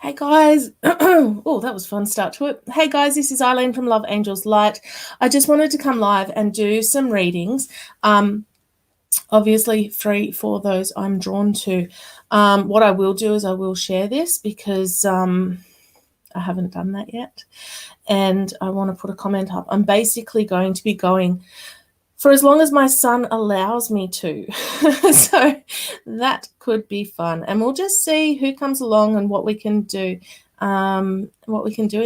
Hey guys, oh, that was a fun start to it. Hey guys, this is Eileen from Love Angels Light. I just wanted to come live and do some readings. Obviously free for those I'm drawn to. What I will do is I will share this because I haven't done that yet. And I want to put a comment up. I'm basically going to be going for as long as my son allows me to. So that could be fun. And we'll just see who comes along and what we can do, in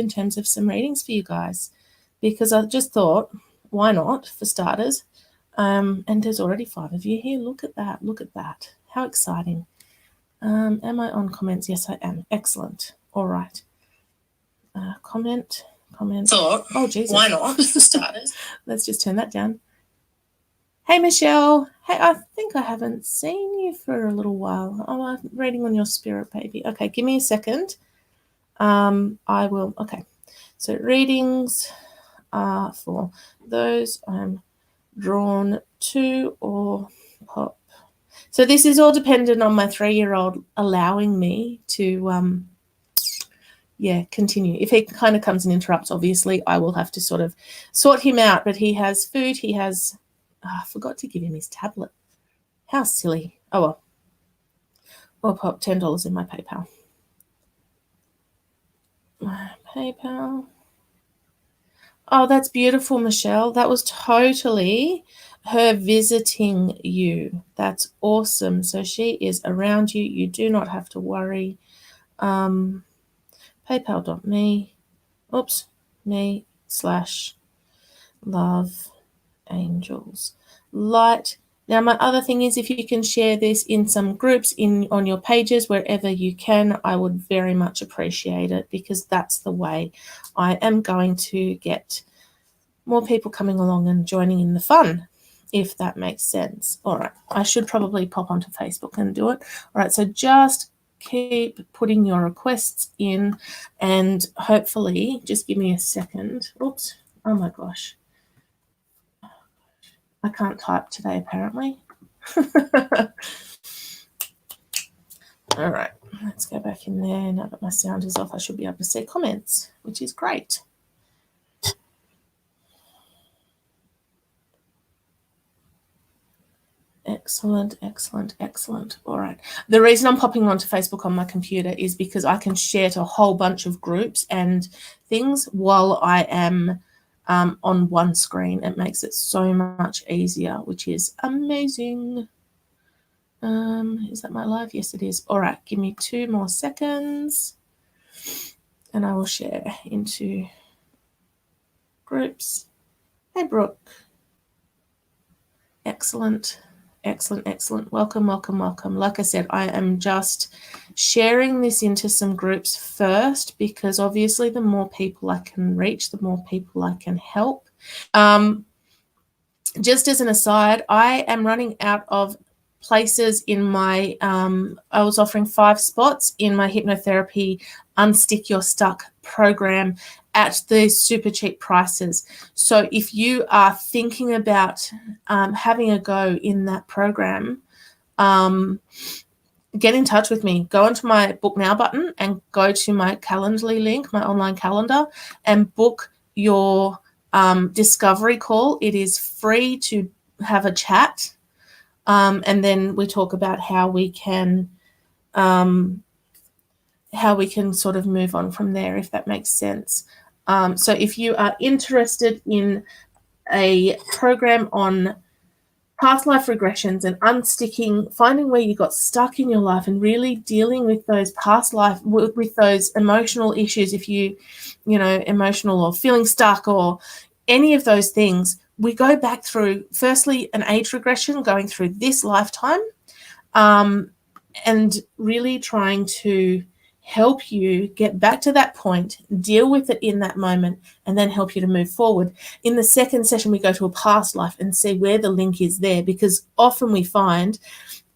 terms of some readings for you guys. Because I just thought, why not, for starters? And there's already 5 of you here. Look at that. Look at that. How exciting. Am I on comments? Yes, I am. Excellent. All right. Comment. Thought, oh, Jesus. Why not, for starters? Let's just turn that down. Hey, Michelle. Hey, I think I haven't seen you for a little while. Oh, I'm reading on your spirit, baby. Okay, give me a second. I will. Okay, so readings are for those I'm drawn to or pop. So this is all dependent on my 3-year-old allowing me to, continue. If he kind of comes and interrupts, obviously, I will have to sort of sort him out. But he has food. He has... I forgot to give him his tablet. How silly. Oh, well. I'll pop $10 in my PayPal. My PayPal. Oh, that's beautiful, Michelle. That was totally her visiting you. That's awesome. So she is around you. You do not have to worry. PayPal.me. Oops. me/love angels light. Now my other thing is, if you can share this in some groups on your pages wherever you can, I would very much appreciate it, because that's the way I am going to get more people coming along and joining in the fun, if that makes sense. All right, I should probably pop onto Facebook and do it. All right, so just keep putting your requests in, and hopefully, just give me a second. Oops. Oh my gosh. I can't type today, apparently. All right, let's go back in there. Now that my sound is off, I should be able to see comments, which is great. Excellent, excellent, excellent. All right. The reason I'm popping onto Facebook on my computer is because I can share to a whole bunch of groups and things while I am on one screen. It makes it so much easier, which is amazing. Is that my live? Yes, it is. All right, give me 2 more seconds and I will share into groups. Hey, Brooke. Excellent, excellent, excellent. Welcome, welcome, welcome. Like I said, I am just sharing this into some groups first, because obviously the more people I can reach, the more people I can help. Just as an aside, I am running out of places in my, I was offering 5 spots in my hypnotherapy Unstick Your Stuck program at the super cheap prices. So if you are thinking about having a go in that program, get in touch with me. Go onto my book now button and go to my Calendly link, my online calendar, and book your discovery call. It is free to have a chat, and then we talk about how we can sort of move on from there, if that makes sense. So if you are interested in a program on past life regressions and unsticking, finding where you got stuck in your life and really dealing with those past life, with those emotional issues, if you emotional or feeling stuck or any of those things, we go back through, firstly, an age regression, going through this lifetime, and really trying to help you get back to that point, deal with it in that moment, and then help you to move forward. In the second session, we go to a past life and see where the link is there, because often we find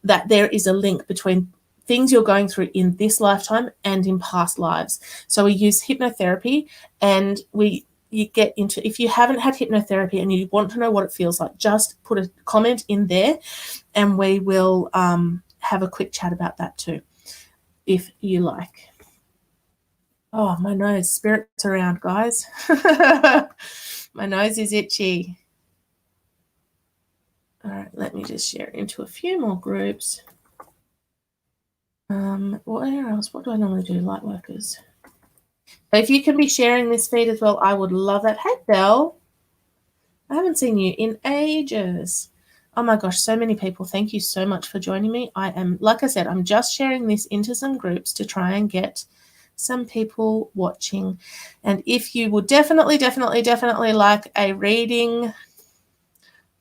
that there is a link between things you're going through in this lifetime and in past lives. So we use hypnotherapy, and you get into, if you haven't had hypnotherapy and you want to know what it feels like, just put a comment in there and we will have a quick chat about that too, if you like. Oh, my nose, spirits around, guys. My nose is itchy. All right, let me just share it into a few more groups. Where else? What do I normally do? Light workers. If you can be sharing this feed as well, I would love that. Hey, Belle. I haven't seen you in ages. Oh my gosh, so many people. Thank you so much for joining me. I am, like I said, I'm just sharing this into some groups to try and get some people watching. And if you would definitely like a reading,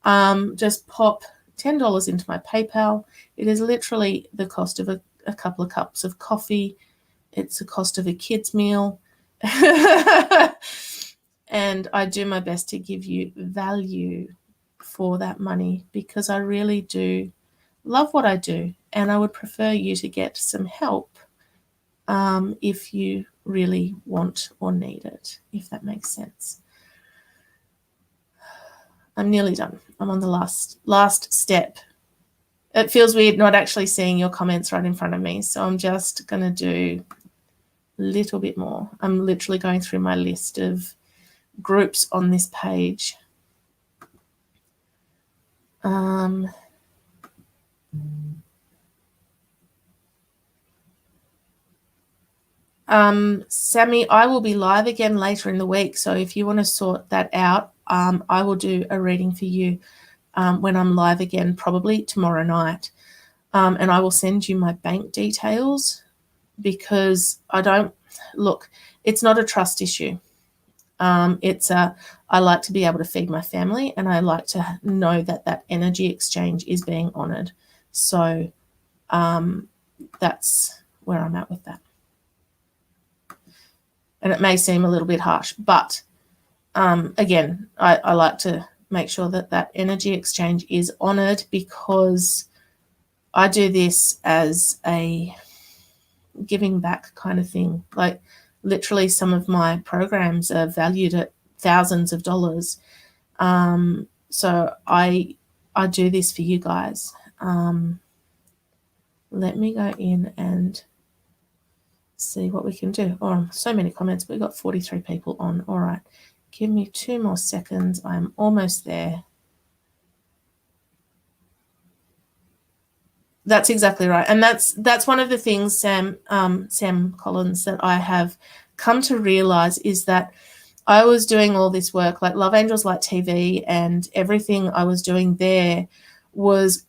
just pop $10 into my PayPal. It is literally the cost of a couple of cups of coffee. It's the cost of a kid's meal. And I do my best to give you value for that money because I really do love what I do, and I would prefer you to get some help if you really want or need it, if that makes sense. I'm nearly done. I'm on the last step. It feels weird not actually seeing your comments right in front of me, so I'm just going to do a little bit more. I'm literally going through my list of groups on this page. Sammy, I will be live again later in the week, so if you want to sort that out, I will do a reading for you when I'm live again, probably tomorrow night. And I will send you my bank details because it's not a trust issue. I like to be able to feed my family, and I like to know that energy exchange is being honored. So that's where I'm at with that. And it may seem a little bit harsh, but again, I like to make sure that energy exchange is honored because I do this as a giving back kind of thing. Like literally some of my programs are valued at thousands of dollars. So I do this for you guys. Let me go in and see what we can do. Oh, so many comments. We've got 43 people on. All right. Give me 2 more seconds. I'm almost there. That's exactly right. And that's one of the things, Sam Collins, that I have come to realize is that I was doing all this work like Love Angels LALTV, and everything I was doing there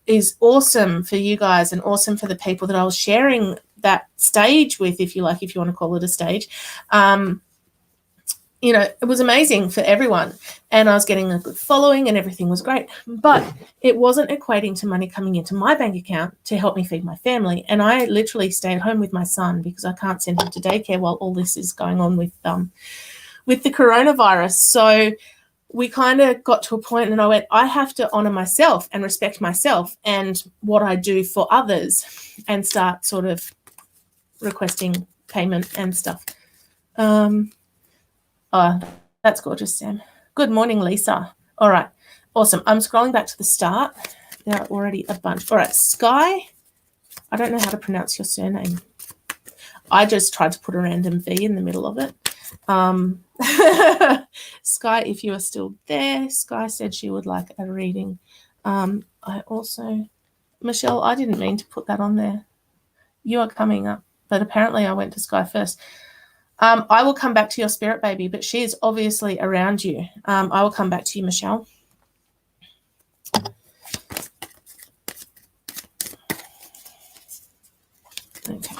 is awesome for you guys and awesome for the people that I was sharing that stage with, if you want to call it a stage. It was amazing for everyone, and I was getting a good following and everything was great, but it wasn't equating to money coming into my bank account to help me feed my family. And I literally stayed home with my son because I can't send him to daycare while all this is going on with the coronavirus. So we kind of got to a point and I went, I have to honor myself and respect myself and what I do for others, and start sort of requesting payment and stuff. Oh, that's gorgeous, Sam. Good morning, Lisa. All right, awesome. I'm scrolling back to the start. There are already a bunch. All right, Sky. I don't know how to pronounce your surname. I just tried to put a random V in the middle of it. Sky, if you are still there, Sky said she would like a reading. Michelle, I didn't mean to put that on there. You are coming up, but apparently I went to Sky first. I will come back to your spirit baby, but she is obviously around you. I will come back to you, Michelle. Okay.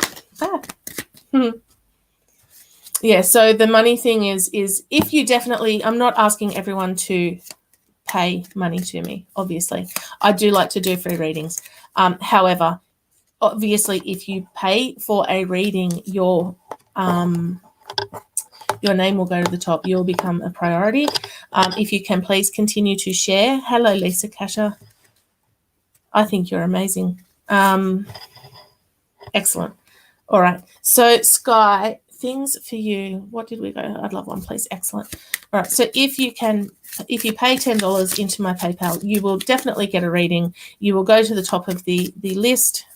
Yeah, so the money thing is if you definitely, I'm not asking everyone to pay money to me, obviously. I do like to do free readings. However, obviously, if you pay for a reading, your name will go to the top. You'll become a priority. If you can please continue to share. Hello, Lisa Kasha. I think you're amazing. Excellent. All right. So, Sky, things for you. What did we go? I'd love one, please. Excellent. All right. So if you pay $10 into my PayPal, you will definitely get a reading. You will go to the top of the list.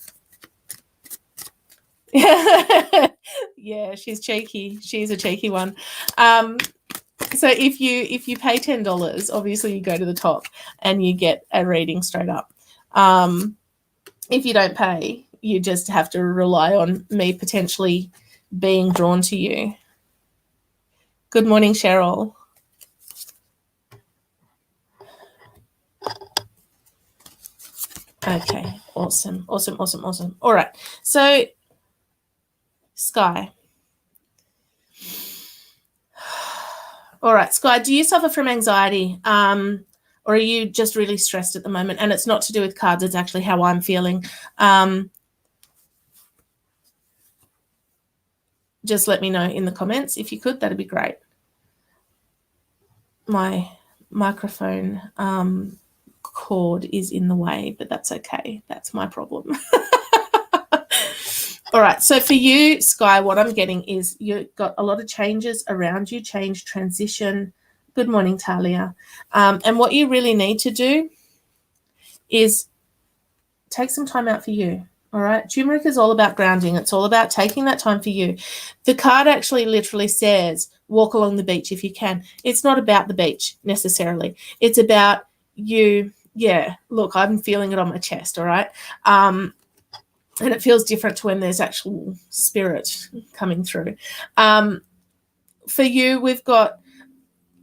Yeah, she's cheeky. She's a cheeky one. So if you pay $10, obviously you go to the top and you get a reading straight up. If you don't pay, you just have to rely on me potentially being drawn to you. Good morning, Cheryl. Okay, awesome. All right, so Sky. All right, Sky, do you suffer from anxiety? Or are you just really stressed at the moment? And it's not to do with cards, it's actually how I'm feeling. Just let me know in the comments if you could. That'd be great. My microphone cord is in the way, but that's okay. That's my problem. All right, so for you, Sky, what I'm getting is you've got a lot of changes around you, change, transition. Good morning, Talia. And what you really need to do is take some time out for you. All right, turmeric is all about grounding. It's all about taking that time for you. The card actually literally says, walk along the beach if you can. It's not about the beach necessarily. It's about you. Yeah, look, I'm feeling it on my chest, all right? And it feels different to when there's actual spirit coming through. For you, we've got,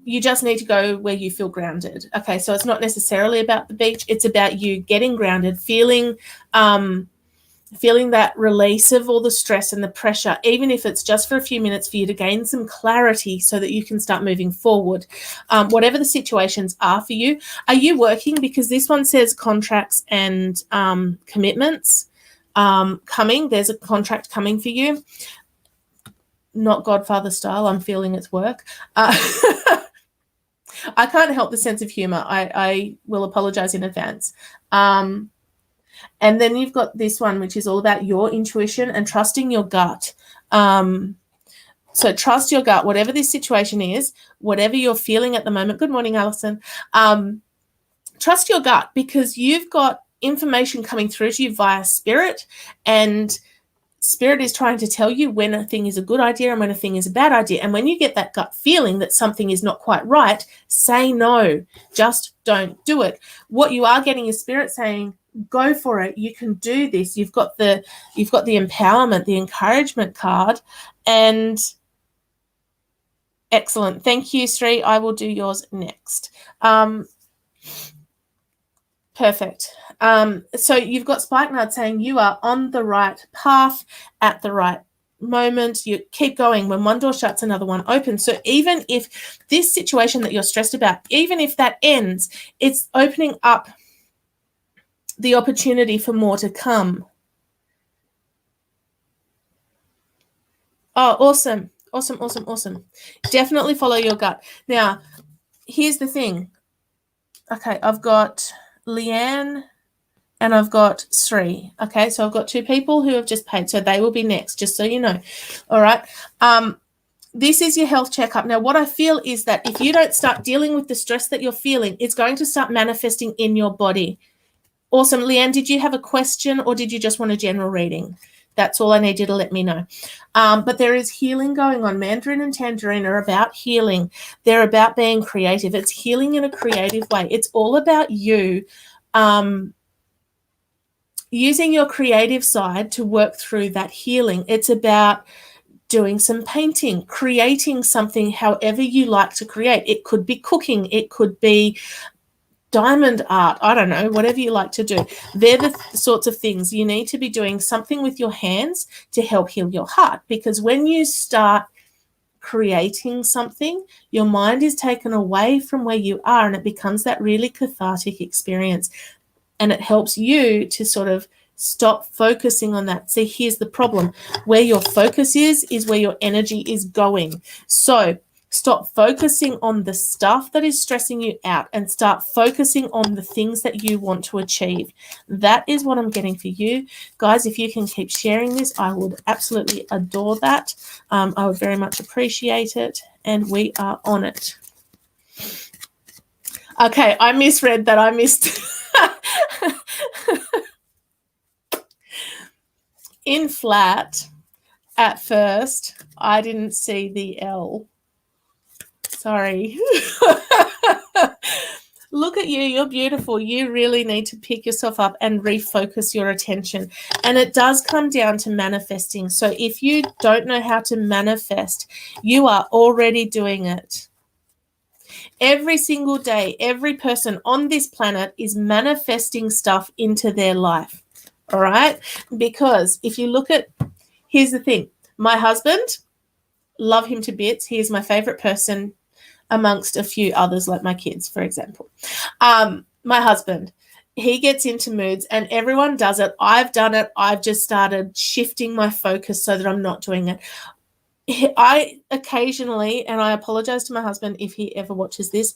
you just need to go where you feel grounded. Okay, so it's not necessarily about the beach. It's about you getting grounded, feeling that release of all the stress and the pressure, even if it's just for a few minutes, for you to gain some clarity so that you can start moving forward. Whatever the situations are for you. Are you working? Because this one says contracts and commitments coming. There's a contract coming for you. Not Godfather style. I'm feeling it's work. I can't help the sense of humor. I will apologize in advance. And then you've got this one, which is all about your intuition and trusting your gut. So trust your gut, whatever this situation is, whatever you're feeling at the moment. Good morning, Alison. Trust your gut, because you've got information coming through to you via spirit, and spirit is trying to tell you when a thing is a good idea and when a thing is a bad idea. And when you get that gut feeling that something is not quite right, say no. Just don't do it. What you are getting is spirit saying, go for it. You can do this. You've got the empowerment, the encouragement card, and excellent. Thank you, Sri. I will do yours next. Perfect. So you've got Spikenard saying you are on the right path at the right moment. You keep going. When one door shuts, another one opens. So even if this situation that you're stressed about, even if that ends, it's opening up the opportunity for more to come. Oh, awesome. Awesome. Definitely follow your gut. Now, here's the thing. Okay, I've got Leanne and I've got Sri. Okay, so I've got two people who have just paid, so they will be next, just so you know. All right. This is your health checkup. Now, what I feel is that if you don't start dealing with the stress that you're feeling, it's going to start manifesting in your body. Awesome. Leanne, did you have a question or did you just want a general reading? That's all I need you to let me know. But there is healing going on. Mandarin and Tangerine are about healing. They're about being creative. It's healing in a creative way. It's all about you using your creative side to work through that healing. It's about doing some painting, creating something however you like to create. It could be cooking. It could be diamond art. I don't know, whatever you like to do. They're the sorts of things you need to be doing something with your hands to help heal your heart, because when you start creating something, your mind is taken away from where you are and it becomes that really cathartic experience. And it helps you to sort of stop focusing on that. See, here's the problem. Where your focus is where your energy is going. So stop focusing on the stuff that is stressing you out and start focusing on the things that you want to achieve. That is what I'm getting for you. Guys, if you can keep sharing this, I would absolutely adore that. I would very much appreciate it. And we are on it. Okay, I misread that. I missed... In flat, At first, I didn't see the L. Sorry. Look at you. You're beautiful. You really need to pick yourself up and refocus your attention. And it does come down to manifesting. So if you don't know how to manifest, you are already doing it. Every single day, every person on this planet is manifesting stuff into their life. All right? Because if you look at, here's the thing. My husband, love him to bits. He is my favorite person amongst a few others, like my kids, for example. My husband, he gets into moods and everyone does it. I've done it. I've just started shifting my focus so that I'm not doing it. I occasionally, and I apologize to my husband if he ever watches this,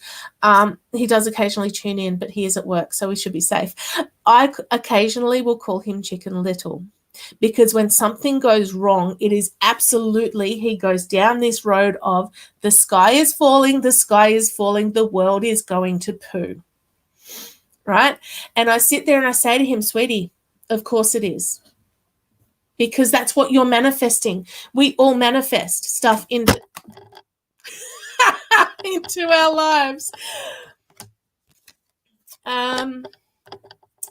he does occasionally tune in, but he is at work, so we should be safe. I occasionally will call him Chicken Little, because when something goes wrong, it is absolutely, he goes down this road of the sky is falling, the world is going to poo, right? And I sit there and I say to him, sweetie, of course it is. Because that's what you're manifesting. We all manifest stuff into our lives.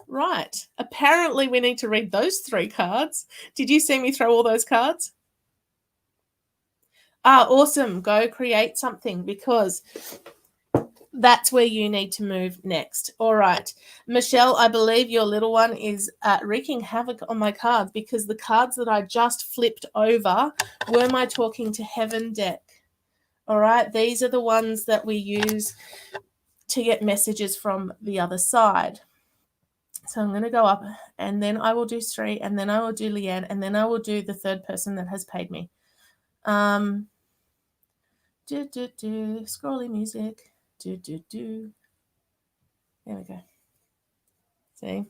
Right. Apparently we need to read those 3 cards. Did you see me throw all those cards? Awesome. Go create something, because that's where you need to move next. All right. Michelle, I believe your little one is wreaking havoc on my cards, because the cards that I just flipped over were my Talking to Heaven deck. All right. These are the ones that we use to get messages from the other side. So I'm going to go up, and then I will do 3, and then I will do Leanne, and then I will do the 3rd person that has paid me. Scrolly music. There we go. See?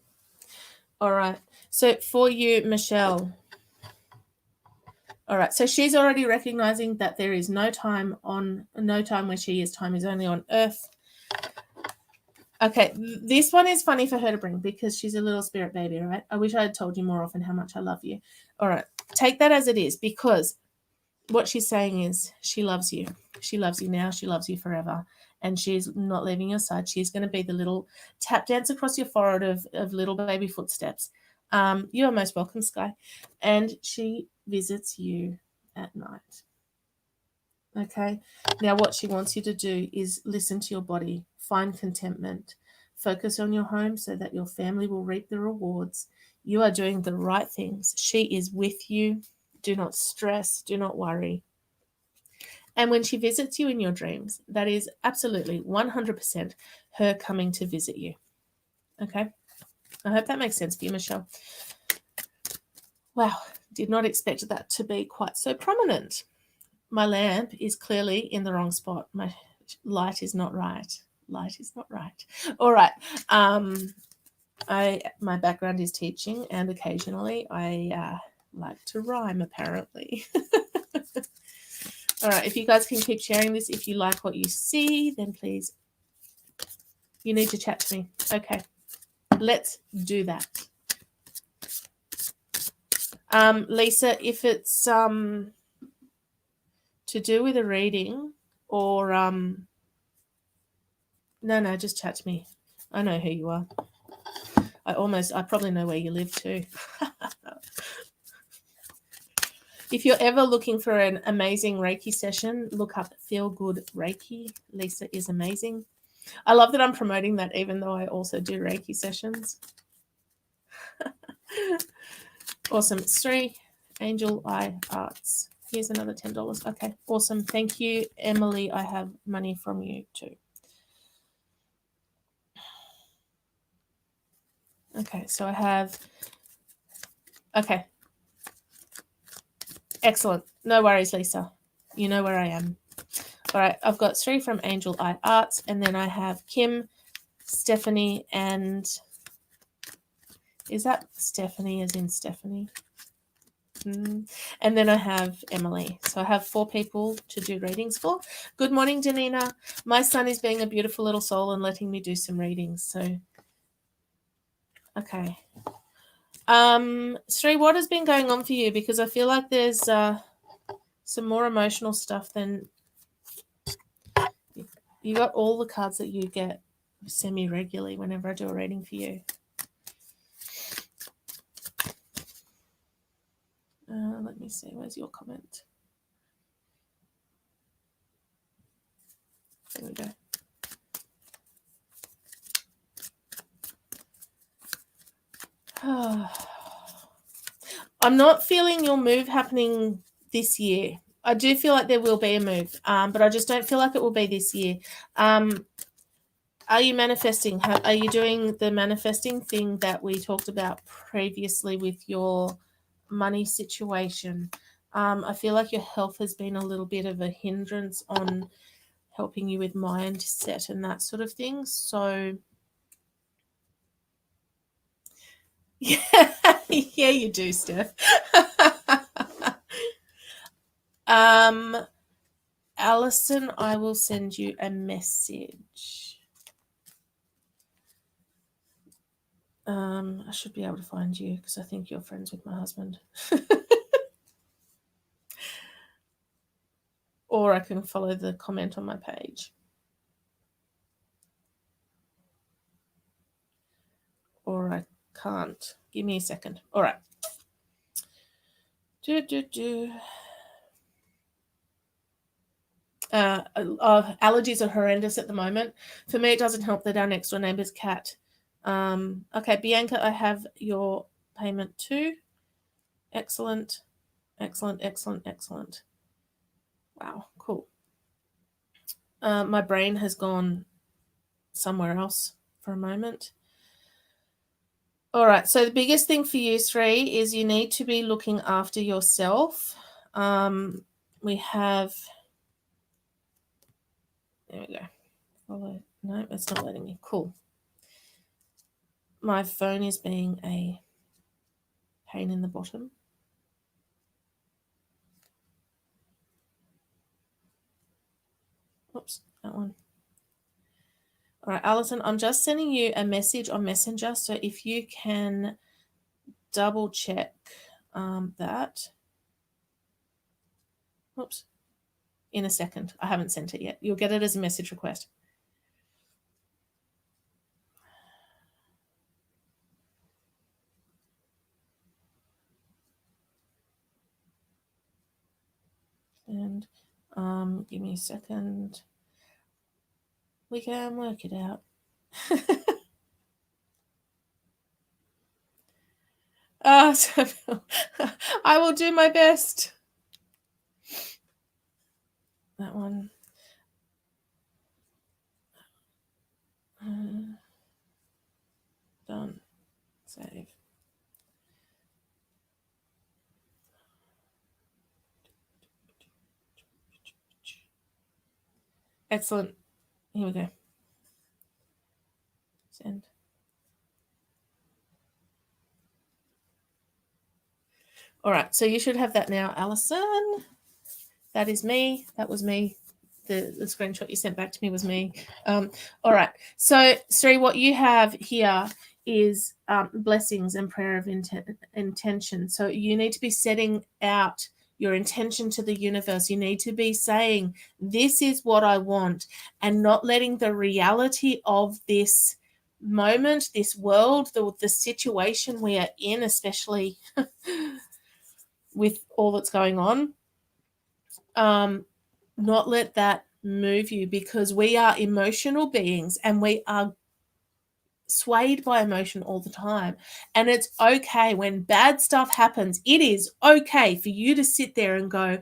All right. So for you, Michelle. All right. So she's already recognizing that there is no time where she is. Time is only on Earth. Okay. This one is funny for her to bring, because she's a little spirit baby, right? I wish I had told you more often how much I love you. All right. Take that as it is, because what she's saying is she loves you. She loves you now. She loves you forever. And she's not leaving your side. She's going to be the little tap dance across your forehead of little baby footsteps. You are most welcome, Sky. And she visits you at night. Okay. Now what she wants you to do is listen to your body, find contentment, focus on your home so that your family will reap the rewards. You are doing the right things. She is with you. Do not stress. Do not worry. And when she visits you in your dreams, that is absolutely 100% her coming to visit you. Okay? I hope that makes sense for you, Michelle. Wow, did not expect that to be quite so prominent. My lamp is clearly in the wrong spot. My light is not right. Light is not right. All right. My background is teaching, and occasionally I like to rhyme, apparently. All right, if you guys can keep sharing this, if you like what you see, then please, you need to chat to me. Okay, let's do that. Lisa, if it's to do with a reading or no, just chat to me. I know who you are. I probably know where you live too. If you're ever looking for an amazing Reiki session, look up Feel Good Reiki. Lisa is amazing. I love that I'm promoting that, even though I also do Reiki sessions. Awesome. Sri, Angel Eye Arts. Here's another $10. Okay, awesome. Thank you, Emily. I have money from you too. Okay, so I have... Okay. Excellent. No worries, Lisa. You know where I am. All right, I've got 3 from Angel Eye Arts, and then I have Kim, Stephanie, and is that Stephanie as in Stephanie? And then I have Emily. So I have 4 people to do readings for. Good morning, Danina. My son is being a beautiful little soul and letting me do some readings. So, okay. Sri, what has been going on for you? Because I feel like there's some more emotional stuff than you got. All the cards that you get semi-regularly whenever I do a reading for you. Let me see. Where's your comment? There we go. I'm not feeling your move happening this year. I do feel like there will be a move, but I just don't feel like it will be this year. Are you manifesting? Are you doing the manifesting thing that we talked about previously with your money situation? I feel like your health has been a little bit of a hindrance on helping you with mindset and that sort of thing. So, yeah, yeah, you do, Steph. Alison, I will send you a message. I should be able to find you because I think you're friends with my husband. Or I can follow the comment on my page. Or I can't. Give me a second. All right. Allergies are horrendous at the moment. For me, it doesn't help that our next door neighbor's cat. Okay, Bianca, I have your payment too. Excellent, excellent, excellent, excellent. Wow, cool. My brain has gone somewhere else for a moment. All right, so the biggest thing for you, Sri, is you need to be looking after yourself. We have, there we go. Follow. No, it's not letting me. Cool. My phone is being a pain in the bottom. Oops, that one. All right, Alison, I'm just sending you a message on Messenger. So if you can double check that. Oops. In a second. I haven't sent it yet. You'll get it as a message request. And give me a second. We can work it out. So I will do my best. That one. Done. Save. Excellent. Here we go. Send. All right, so you should have that now, Alison. That is me. That was me. The screenshot you sent back to me was me. All right. So, Sri, what you have here is blessings and prayer of intention. So you need to be setting out your intention to the universe. You need to be saying, this is what I want, and not letting the reality of this moment, this world, the situation we are in, especially with all that's going on, not let that move you, because we are emotional beings and we are swayed by emotion all the time. And it's okay when bad stuff happens. It is okay for you to sit there and go,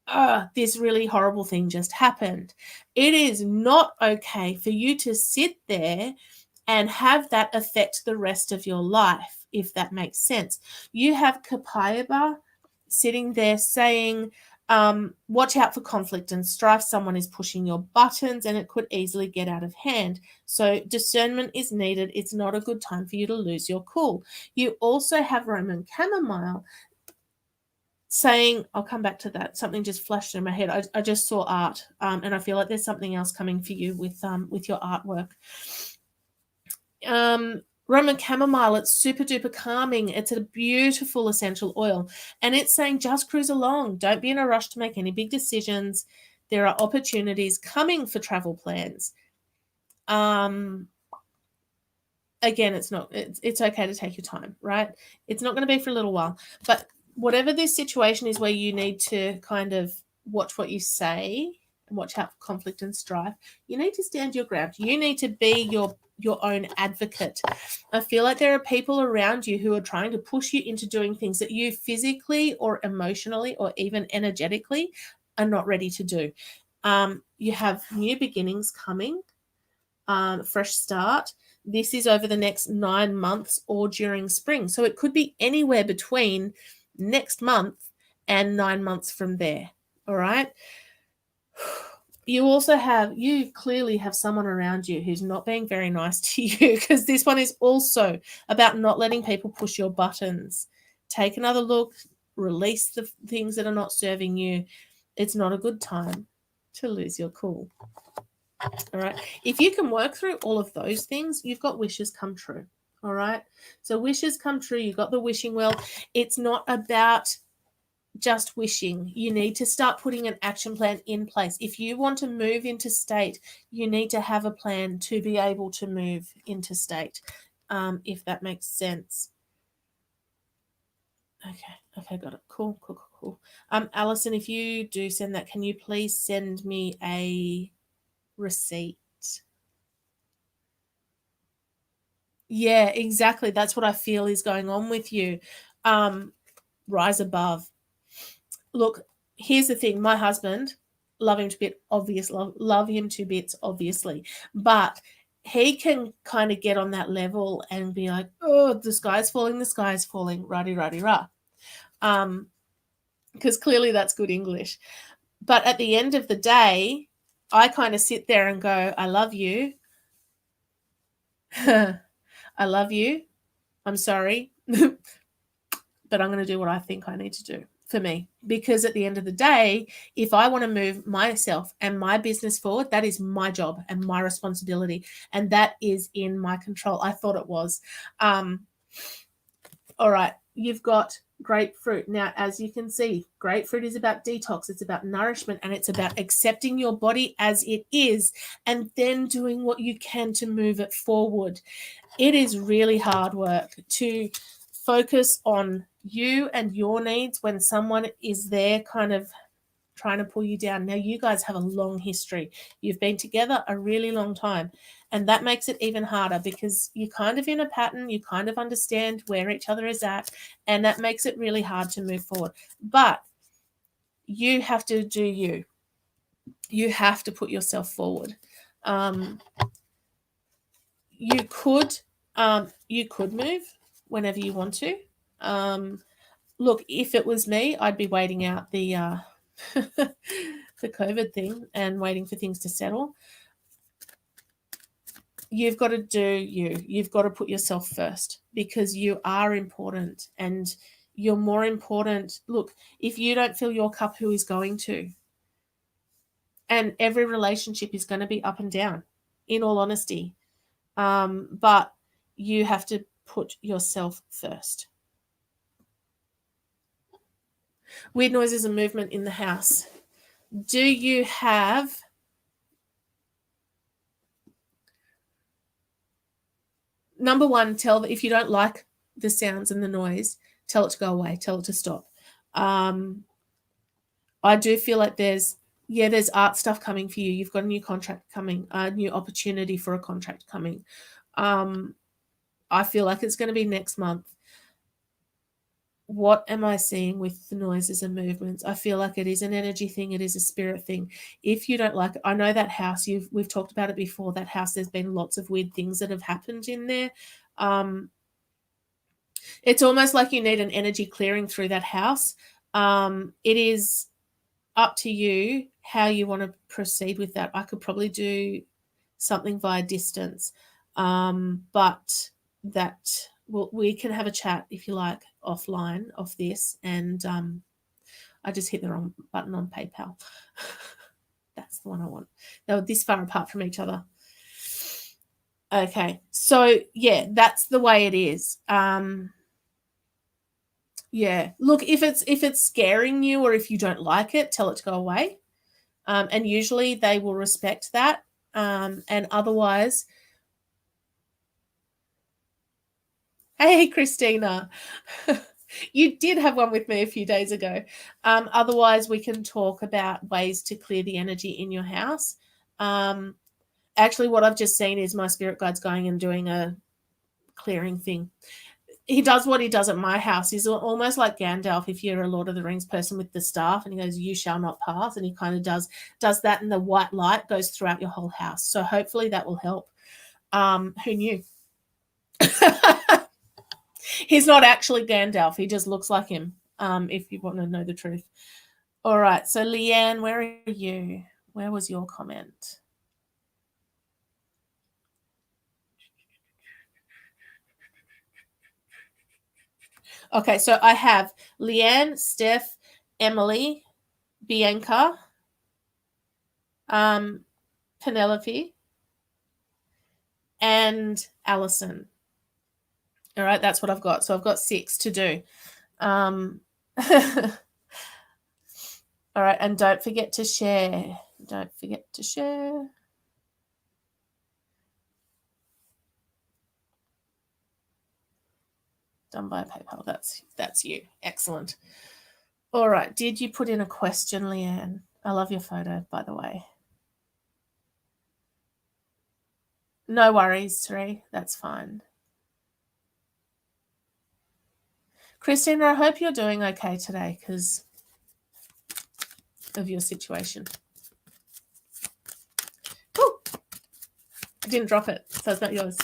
oh, this really horrible thing just happened. It is not okay for you to sit there and have that affect the rest of your life, if that makes sense. You have Kapayaba sitting there saying, watch out for conflict and strife. Someone is pushing your buttons and it could easily get out of hand. So discernment is needed. It's not a good time for you to lose your cool. You also have Roman chamomile saying, I'll come back to that. Something just flashed in my head. I just saw art, and I feel like there's something else coming for you with your artwork. Roman chamomile, it's super duper calming. It's a beautiful essential oil. And it's saying just cruise along. Don't be in a rush to make any big decisions. There are opportunities coming for travel plans. Again, it's okay to take your time, right? It's not going to be for a little while. But whatever this situation is where you need to kind of watch what you say and watch out for conflict and strife, you need to stand your ground. You need to be your own advocate. I feel like there are people around you who are trying to push you into doing things that you physically or emotionally or even energetically are not ready to do. You have new beginnings coming, fresh start. This is over the next 9 months or during spring. So it could be anywhere between next month and 9 months from there. All right. You clearly have someone around you who's not being very nice to you, because this one is also about not letting people push your buttons. Take another look, release the things that are not serving you. It's not a good time to lose your cool. All right. If you can work through all of those things, you've got wishes come true. All right. So wishes come true. You've got the wishing well. It's not about just wishing. You need to start putting an action plan in place. If you want to move interstate, you need to have a plan to be able to move interstate, if that makes sense. Okay, got it. Cool. Alison, if you do send that, can you please send me a receipt? Yeah, exactly. That's what I feel is going on with you. Rise above. Look, here's the thing. My husband, love him to bits, obviously, but he can kind of get on that level and be like, oh, the sky's falling, rah. Because clearly that's good English. But at the end of the day, I kind of sit there and go, I love you. I love you. I'm sorry. But I'm going to do what I think I need to do for me. Because at the end of the day, if I want to move myself and my business forward, that is my job and my responsibility. And that is in my control. I thought it was. All right. You've got grapefruit. Now, as you can see, grapefruit is about detox. It's about nourishment, and it's about accepting your body as it is and then doing what you can to move it forward. It is really hard work to focus on you and your needs when someone is there kind of trying to pull you down. Now, you guys have a long history. You've been together a really long time, and that makes it even harder because you're kind of in a pattern. You kind of understand where each other is at, and that makes it really hard to move forward. But you have to do you. You have to put yourself forward. You could move whenever you want to. Look, if it was me, I'd be waiting out the the COVID thing and waiting for things to settle. You've got to do you. You've got to put yourself first because you are important and you're more important. Look, if you don't fill your cup, who is going to? And every relationship is going to be up and down, in all honesty. But you have to put yourself first. Weird noises and movement in the house. Do you have number one, if you don't like the sounds and the noise, tell it to go away, tell it to stop. I do feel like there's art stuff coming for you. You've got a new contract coming, a new opportunity for a contract coming. I feel like it's going to be next month. What am I seeing with the noises and movements? I feel like it is an energy thing. It is a spirit thing. If you don't like it, I know that house, we've talked about it before, that house, there's been lots of weird things that have happened in there. It's almost like you need an energy clearing through that house. It is up to you how you want to proceed with that. I could probably do something via distance, but that we can have a chat if you like offline off this. And I just hit the wrong button on PayPal. That's the one I want. They were this far apart from each other. Okay. So, yeah, that's the way it is. Yeah. Look, if it's scaring you or if you don't like it, tell it to go away. And usually they will respect that. And otherwise, hey, Christina, you did have one with me a few days ago. Otherwise, we can talk about ways to clear the energy in your house. Actually, what I've just seen is my spirit guide's going and doing a clearing thing. He does what he does at my house. He's almost like Gandalf, if you're a Lord of the Rings person, with the staff, and he goes, "You shall not pass," and he kind of does that, and the white light goes throughout your whole house. So hopefully that will help. Who knew? He's not actually Gandalf. He just looks like him, if you want to know the truth. All right. So, Leanne, where are you? Where was your comment? Okay. So I have Leanne, Steph, Emily, Bianca, Penelope, and Allison. All right. That's what I've got. So I've got 6 to do. All right. And don't forget to share. Don't forget to share. Done by PayPal. That's you. Excellent. All right. Did you put in a question, Leanne? I love your photo, by the way. No worries, Sri. That's fine. Christina, I hope you're doing okay today because of your situation. Oh, I didn't drop it, so it's not yours.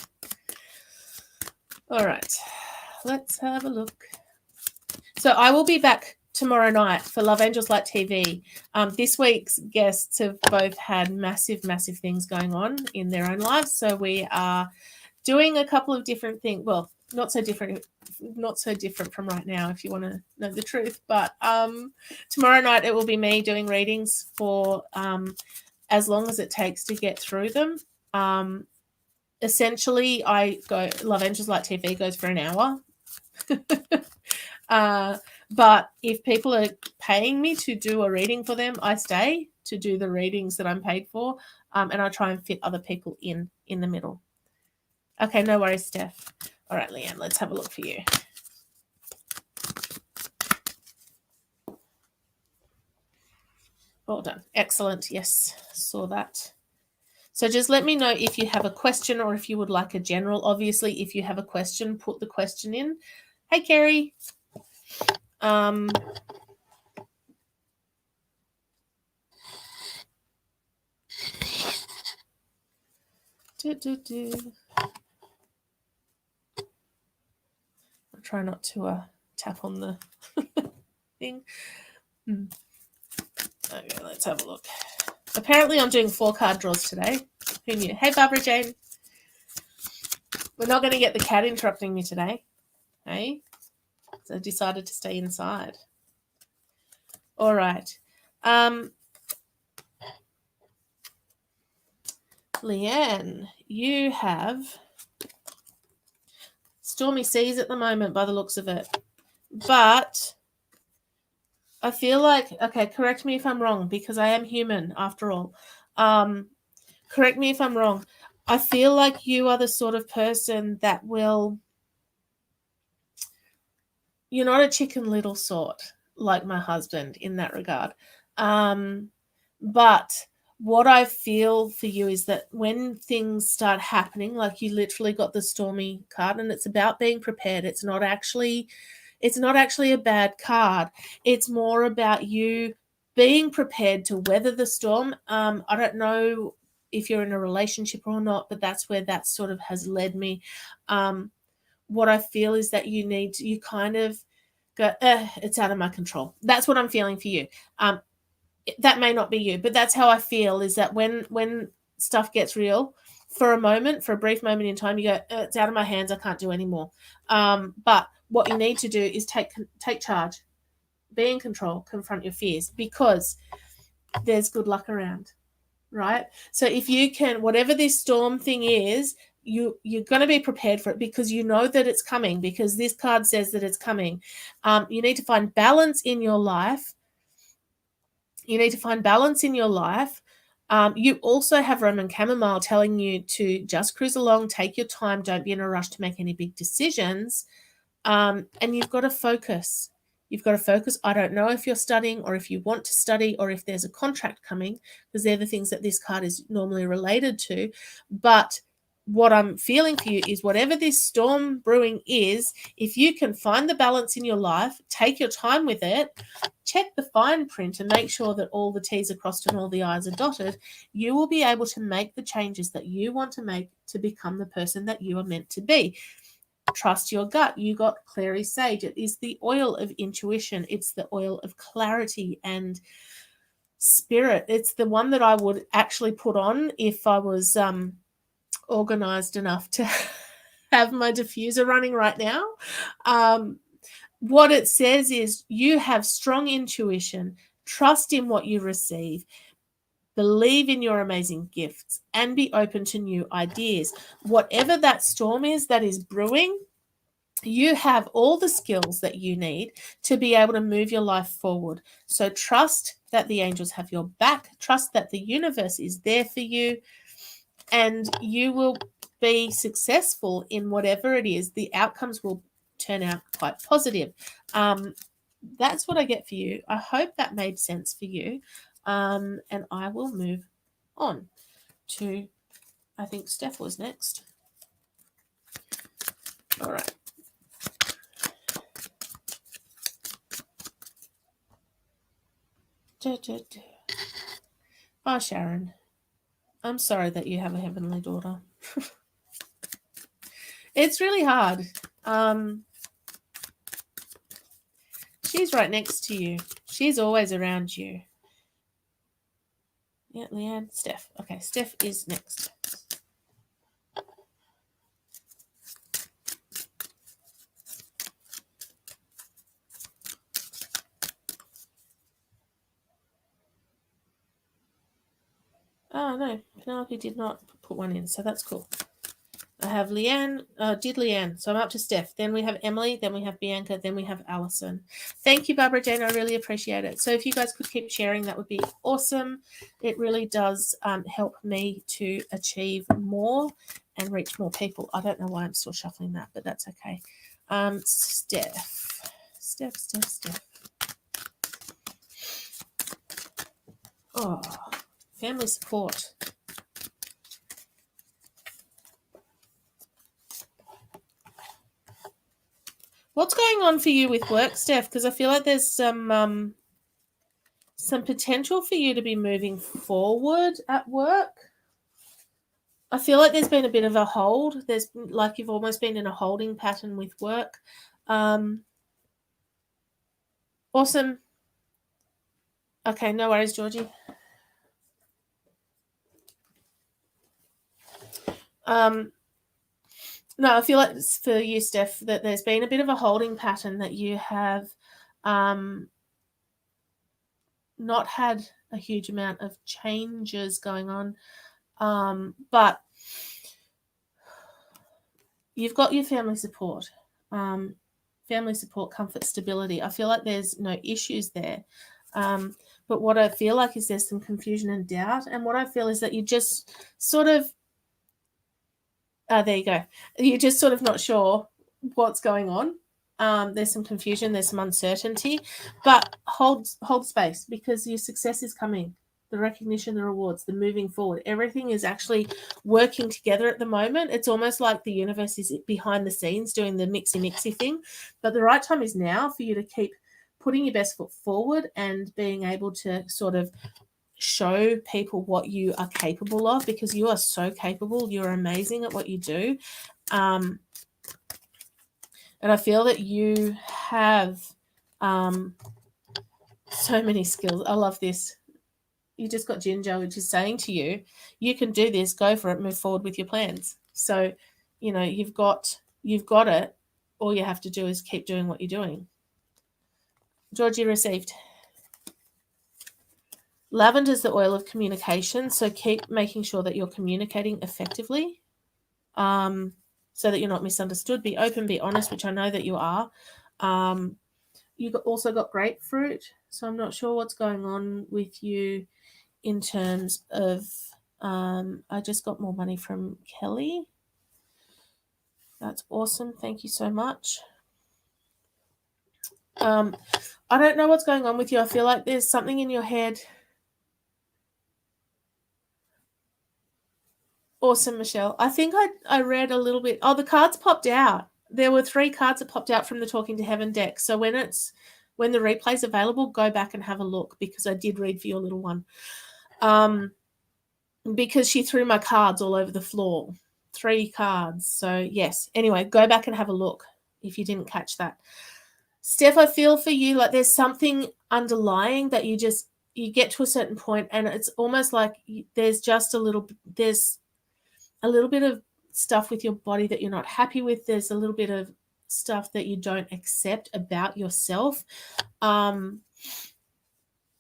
All right. Let's have a look. So I will be back tomorrow night for Love Angels Light TV. This week's guests have both had massive, massive things going on in their own lives. So we are doing a couple of different things. Well, not so different from right now, if you want to know the truth. But tomorrow night it will be me doing readings for as long as it takes to get through them. Essentially, Love Angels Light TV goes for an hour. But if people are paying me to do a reading for them, I stay to do the readings that I'm paid for, and I try and fit other people in the middle. Okay, no worries, Steph. All right, Leanne, let's have a look for you. Well done. Excellent. Yes, saw that. So just let me know if you have a question or if you would like a general. Obviously, if you have a question, put the question in. Hey, Kerry. I'm try not to tap on the thing. Okay, let's have a look. Apparently, I'm doing 4 card draws today. Who knew? Hey, Barbara Jane. We're not going to get the cat interrupting me today. Hey? So I decided to stay inside. All right. Leanne, you have stormy seas at the moment by the looks of it. But I feel like, okay, correct me if I'm wrong, because I am human after all. Correct me if I'm wrong. I feel like you are the sort of person that will, you're not a Chicken Little sort like my husband in that regard. But what I feel for you is that when things start happening, like you literally got the stormy card, and it's about being prepared. It's not actually a bad card. It's more about you being prepared to weather the storm. I don't know if you're in a relationship or not, but that's where that sort of has led me. What I feel is that you kind of go, it's out of my control. That's what I'm feeling for you. That may not be you, but that's how I feel, is that when stuff gets real, for a brief moment in time, you go, it's out of my hands. I can't do anymore. But what you need to do is take charge, be in control, confront your fears, because there's good luck around, right? So if you can, whatever this storm thing is, you're going to be prepared for it because you know that it's coming, because this card says that it's coming. You need to find balance in your life. You need to find balance in your life. You also have Roman Chamomile telling you to just cruise along, take your time, don't be in a rush to make any big decisions. And you've got to focus. You've got to focus. I don't know if you're studying or if you want to study or if there's a contract coming, because they're the things that this card is normally related to. But what I'm feeling for you is whatever this storm brewing is, if you can find the balance in your life, take your time with it, check the fine print and make sure that all the T's are crossed and all the I's are dotted, you will be able to make the changes that you want to make to become the person that you are meant to be. Trust your gut. You got Clary Sage. It is the oil of intuition. It's the oil of clarity and spirit. It's the one that I would actually put on if I was organized enough to have my diffuser running right now. What it says is you have strong intuition, trust in what you receive, believe in your amazing gifts, and be open to new ideas. Whatever that storm is that is brewing, you have all the skills that you need to be able to move your life forward. So trust that the angels have your back, trust that the universe is there for you, and you will be successful in whatever it is. The outcomes will turn out quite positive. That's what I get for you. I hope that made sense for you. And I will move on to, I think Steph was next. All right. Oh, Sharon, I'm sorry that you have a heavenly daughter. It's really hard. She's right next to you. She's always around you. Yeah, Leanne, Steph. Okay, Steph is next. Oh, no, Penelope did not put one in, so that's cool. I have Leanne, did Leanne, so I'm up to Steph. Then we have Emily, then we have Bianca, then we have Allison. Thank you, Barbara Jane. I really appreciate it. So if you guys could keep sharing, that would be awesome. It really does help me to achieve more and reach more people. I don't know why I'm still shuffling that, but that's okay. Steph. Oh, family support. What's going on for you with work, Steph? Because I feel like there's some potential for you to be moving forward at work. I feel like there's been a bit of a hold. There's like you've almost been in a holding pattern with work. Awesome. Okay, no worries, Georgie. No, I feel like it's for you, Steph, that there's been a bit of a holding pattern, that you have not had a huge amount of changes going on, but you've got your family support, comfort, stability. I feel like there's no issues there, but what I feel like is there's some confusion and doubt, and what I feel is that you just sort of there you go. You're just sort of not sure what's going on. There's some confusion, there's some uncertainty, but hold space, because your success is coming. The recognition, the rewards, the moving forward, everything is actually working together at the moment. It's almost like the universe is behind the scenes doing the mixy thing, but the right time is now for you to keep putting your best foot forward and being able to sort of show people what you are capable of, because you are so capable. You're amazing at what you do. And I feel that you have so many skills. I love this. You just got Ginger, which is saying to you, you can do this, go for it, move forward with your plans. So, you've got it. All you have to do is keep doing what you're doing. Georgie received. Lavender is the oil of communication, so keep making sure that you're communicating effectively. so that you're not misunderstood. Be open, be honest, which I know that you are. You also got grapefruit, so I'm not sure what's going on with you in terms of, I just got more money from Kelly. That's awesome. Thank you so much. I don't know what's going on with you. I feel like there's something in your head. Awesome, Michelle. I think I read a little bit. Oh, the cards popped out. There were 3 cards that popped out from the Talking to Heaven deck. So when the replay's available, go back and have a look, because I did read for your little one. Because she threw my cards all over the floor. 3 cards. So yes. Anyway, go back and have a look if you didn't catch that. Steph, I feel for you like there's something underlying that you get to a certain point, and it's almost like there's a little bit of stuff with your body that you're not happy with. There's a little bit of stuff that you don't accept about yourself. And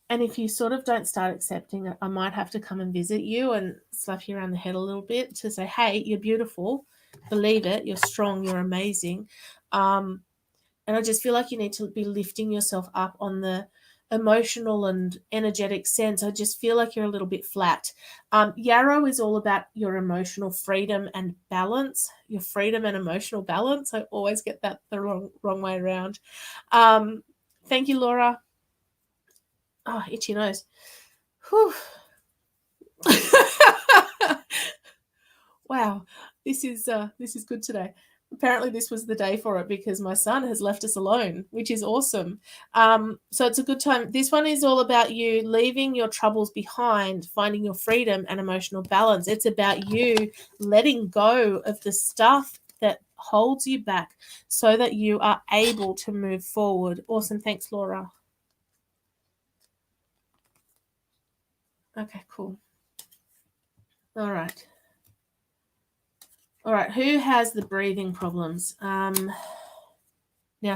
if you sort of don't start accepting it, I might have to come and visit you and slap you around the head a little bit to say, hey, you're beautiful. Believe it. You're strong. You're amazing. And I just feel like you need to be lifting yourself up on the emotional and energetic sense. I just feel like you're a little bit flat. Yarrow is all about your emotional freedom and balance, your freedom and emotional balance. I always get that the wrong way around. Thank you, Laura. Oh, itchy nose. Whew. Wow, this is good today. Apparently this was the day for it, because my son has left us alone, which is awesome. So it's a good time. This one is all about you leaving your troubles behind, finding your freedom and emotional balance. It's about you letting go of the stuff that holds you back so that you are able to move forward. Awesome. Thanks, Laura. Okay, cool. All right. All right, who has the breathing problems? Now,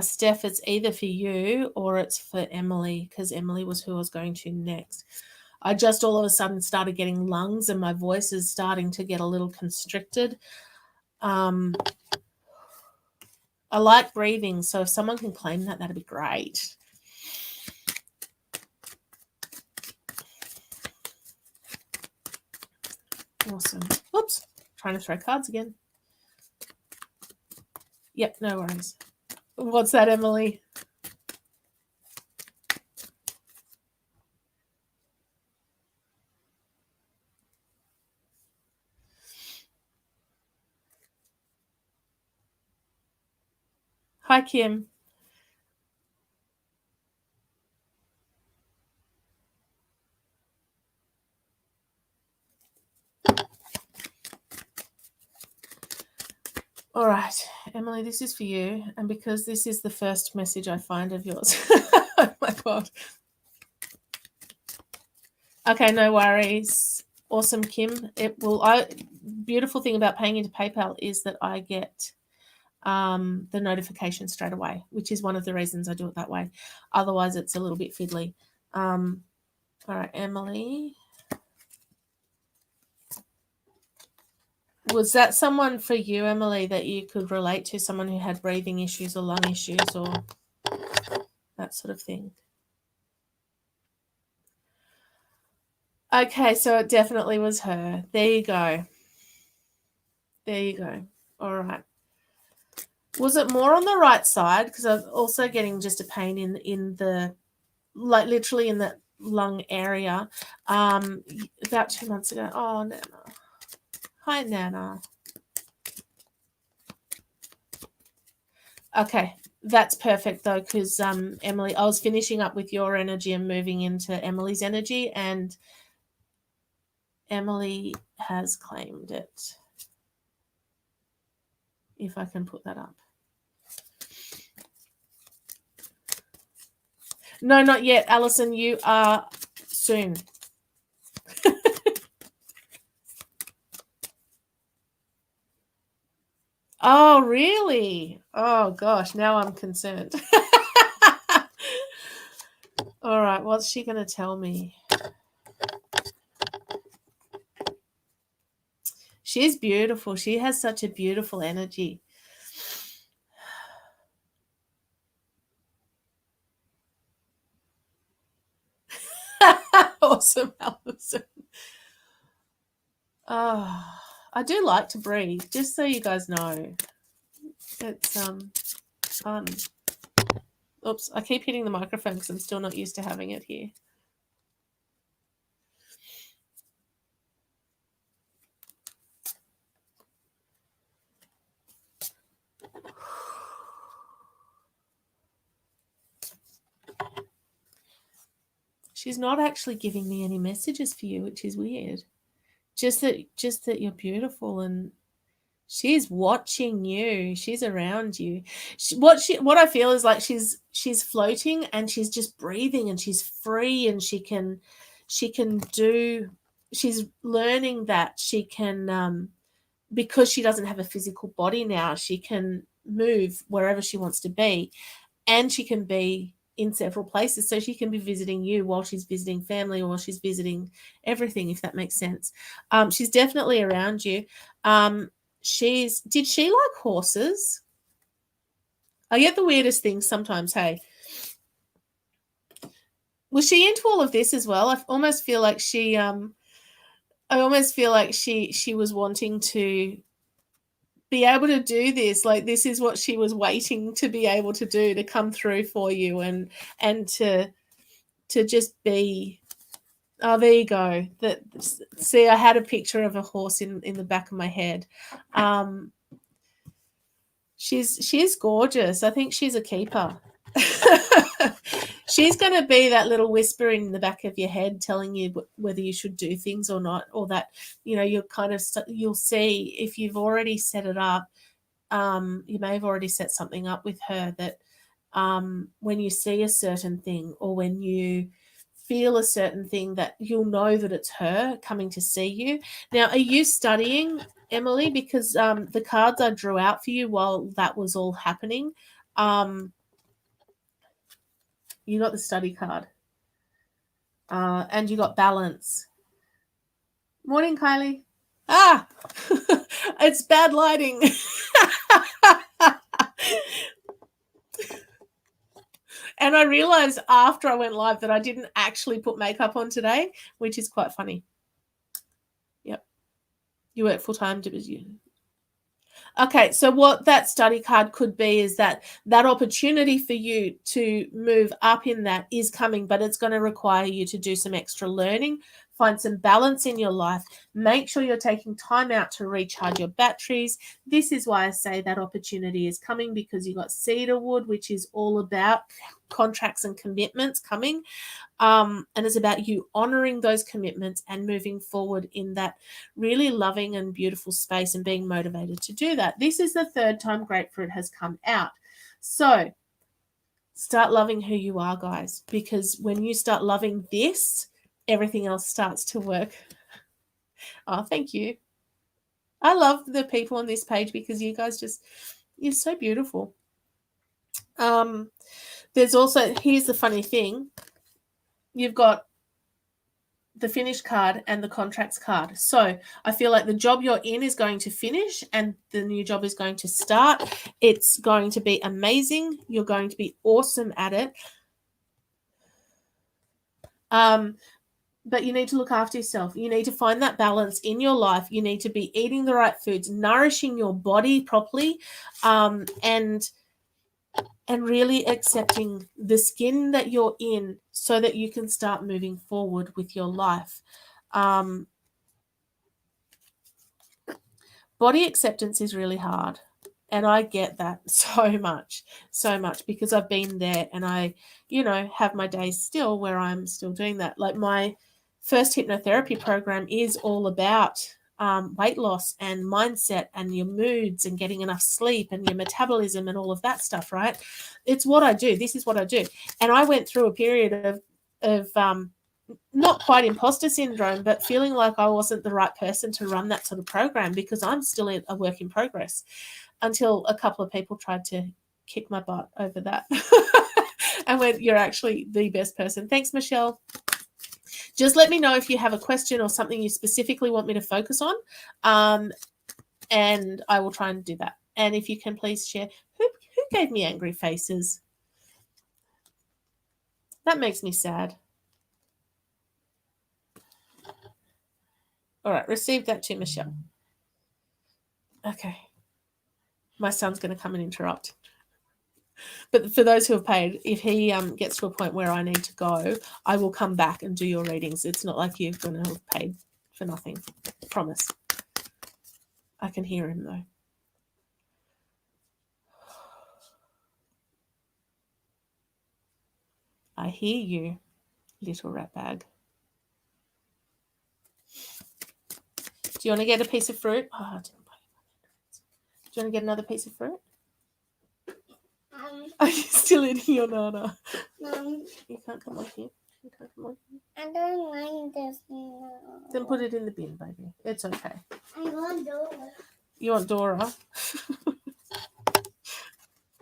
Steph, it's either for you or it's for Emily, because Emily was who I was going to next. I just all of a sudden started getting lungs and my voice is starting to get a little constricted. I like breathing, so if someone can claim that, that'd be great. Awesome. Oops, trying to throw cards again. Yep, no worries. What's that, Emily? Hi, Kim. All right, Emily, this is for you. And because this is the first message I find of yours. Oh, my God. Okay, no worries. Awesome, Kim. Beautiful thing about paying into PayPal is that I get the notification straight away, which is one of the reasons I do it that way. Otherwise, it's a little bit fiddly. All right, Emily. Was that someone for you, Emily, that you could relate to, someone who had breathing issues or lung issues or that sort of thing? Okay, so it definitely was her. There you go. There you go. All right. Was it more on the right side? Because I'm also getting just a pain in the, like literally in the lung area. About 2 months ago. Oh, Nana. Hi, Nana. Okay, that's perfect though, because Emily, I was finishing up with your energy and moving into Emily's energy, and Emily has claimed it. If I can put that up. No, not yet, Alison. You are soon. Oh, really? Oh, gosh. Now I'm concerned. All right. What's she going to tell me? She's beautiful. She has such a beautiful energy. Awesome, Alison. Oh, I do like to breathe, just so you guys know. It's fun. Oops, I keep hitting the microphone because I'm still not used to having it here. She's not actually giving me any messages for you, which is weird. Just that you're beautiful, and she's watching you. She's around you. What I feel is like she's floating and she's just breathing and she's free and she can do. She's learning that she can because she doesn't have a physical body now. She can move wherever she wants to be, and she can be in several places. So she can be visiting you while she's visiting family or while she's visiting everything, if that makes sense. She's definitely around you. Did she like horses? I get the weirdest things sometimes, hey. Was she into all of this as well? I almost feel like she was wanting to be able to do this. Like, this is what she was waiting to be able to do, to come through for you and to just be. Oh, there you go. See, I had a picture of a horse in the back of my head. She's gorgeous. I think she's a keeper. She's going to be that little whisper in the back of your head telling you whether you should do things or not, or that, you'll see if you've already set it up. You may have already set something up with her that when you see a certain thing or when you feel a certain thing, that you'll know that it's her coming to see you. Now, are you studying, Emily? Because the cards I drew out for you while that was all happening, you got the study card. And you got balance. Morning, Kylie. It's bad lighting. And I realized after I went live that I didn't actually put makeup on today, which is quite funny. Yep. You work full-time, did you? Okay, so what that study card could be is that opportunity for you to move up in that is coming, but it's going to require you to do some extra learning, find some balance in your life, make sure you're taking time out to recharge your batteries. This is why I say that opportunity is coming, because you got cedarwood, which is all about contracts and commitments coming. And it's about you honoring those commitments and moving forward in that really loving and beautiful space and being motivated to do that. This is the third time grapefruit has come out. So start loving who you are, guys, because when you start loving this, everything else starts to work. Oh, thank you. I love the people on this page because you guys you're so beautiful. There's also, here's the funny thing. You've got the finish card and the contracts card. So I feel like the job you're in is going to finish and the new job is going to start. It's going to be amazing. You're going to be awesome at it. But you need to look after yourself. You need to find that balance in your life. You need to be eating the right foods, nourishing your body properly, and really accepting the skin that you're in so that you can start moving forward with your life. Body acceptance is really hard. And I get that so much, because I've been there and I, have my days still where I'm still doing that. Like, my first hypnotherapy program is all about weight loss and mindset and your moods and getting enough sleep and your metabolism and all of that stuff, right? It's what I do. This is what I do. And I went through a period of not quite imposter syndrome, but feeling like I wasn't the right person to run that sort of program because I'm still a work in progress, until a couple of people tried to kick my butt over that. And when you're actually the best person. Thanks, Michelle. Just let me know if you have a question or something you specifically want me to focus on, and I will try and do that. And if you can please share, who gave me angry faces? That makes me sad. All right, receive that too, Michelle. Okay. My son's going to come and interrupt. But for those who have paid, if he gets to a point where I need to go, I will come back and do your readings. It's not like you're going to have paid for nothing. Promise. I can hear him, though. I hear you, little rat bag. Do you want to get a piece of fruit? Oh, I didn't buy you. Do you want to get another piece of fruit? Are you still eating your nana? No. You can't come on here. You can't come on here. I don't like this. No. Then put it in the bin, baby. It's okay. I want Dora. You want Dora? Of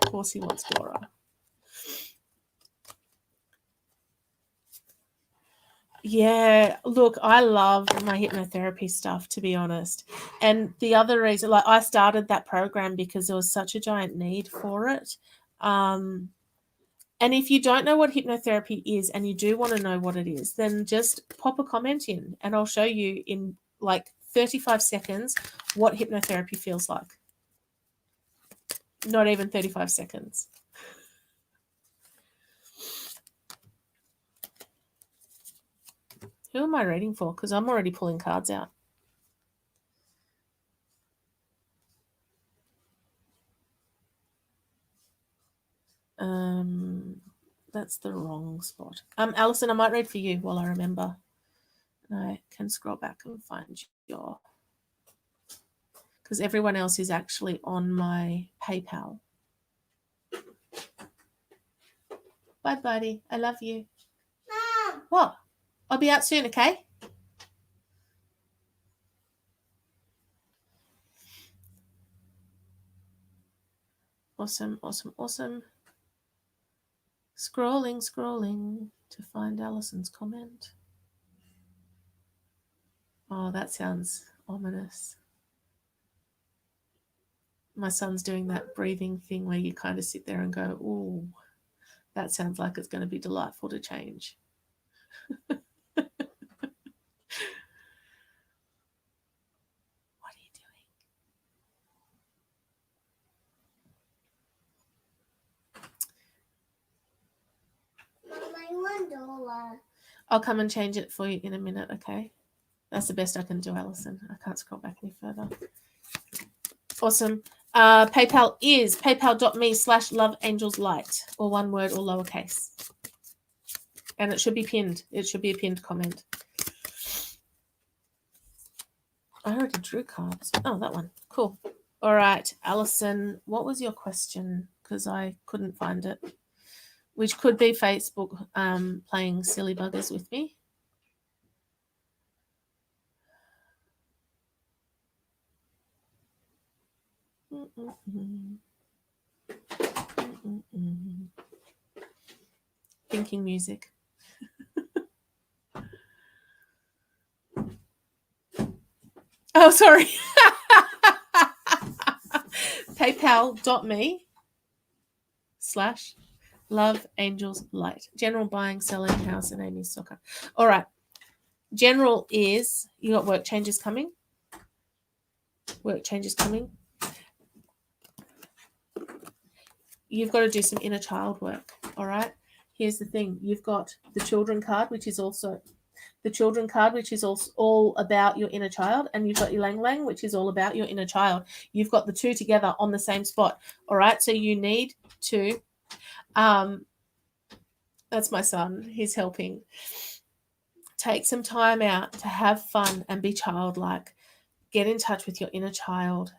course he wants Dora. Yeah, look, I love my hypnotherapy stuff, to be honest. And the other reason, like, I started that program because there was such a giant need for it. And if you don't know what hypnotherapy is and you do want to know what it is, then just pop a comment in and I'll show you in like 35 seconds what hypnotherapy feels like. Not even 35 seconds. Who am I reading for? Because I'm already pulling cards out. That's the wrong spot. Alison, I might read for you while I remember. And I can scroll back and find your... Because everyone else is actually on my PayPal. Bye, buddy. I love you. Mom. What? I'll be out soon, okay? Awesome, awesome, awesome. Scrolling to find Alison's comment. Oh, that sounds ominous. My son's doing that breathing thing where you kind of sit there and go, ooh, that sounds like it's going to be delightful to change. What are you Mom, I want Dora. I'll come and change it for you in a minute, okay? That's the best I can do, Alison. I can't scroll back any further. Awesome. PayPal is paypal.me/loveangelslight, or one word or lowercase. And it should be pinned. It should be a pinned comment. I already drew cards. Oh, that one. Cool. All right, Alison, what was your question? Because I couldn't find it. Which could be Facebook playing silly buggers with me. Thinking music. Oh, sorry. PayPal.me/loveangelslight. General buying, selling, house, and Amy's soccer. All right. General is, you got work changes coming. Work changes coming. You've got to do some inner child work. All right. Here's the thing. You've got the children card, which is also the children card, which is all about your inner child. And you've got your lang lang, which is all about your inner child. You've got the two together on the same spot. All right. So you need to, that's my son. He's helping. Take some time out to have fun and be childlike. Get in touch with your inner child.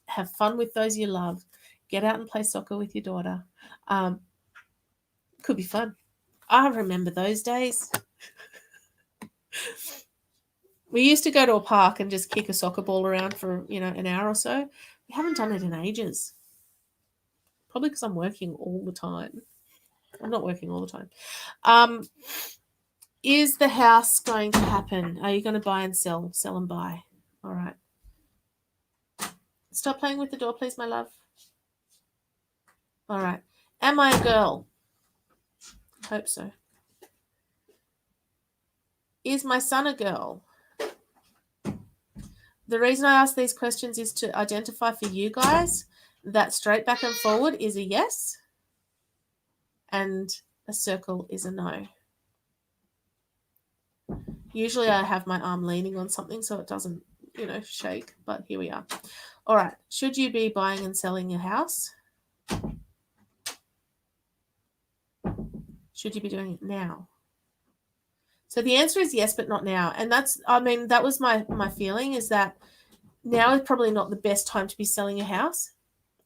Have fun with those you love. Get out and play soccer with your daughter. Could be fun. I remember those days. We used to go to a park and just kick a soccer ball around for, an hour or so. We haven't done it in ages. Probably because I'm working all the time. I'm not working all the time. Is the house going to happen? Are you going to buy and sell and buy? All right. Stop playing with the door, please, my love. All right. Am I a girl? Hope so. Is my son a girl? The reason I ask these questions is to identify for you guys that straight back and forward is a yes and a circle is a no. Usually I have my arm leaning on something so it doesn't, shake, but here we are. All right. Should you be buying and selling your house? Should you be doing it now? So the answer is yes, but not now. And that was my feeling, is that now is probably not the best time to be selling your house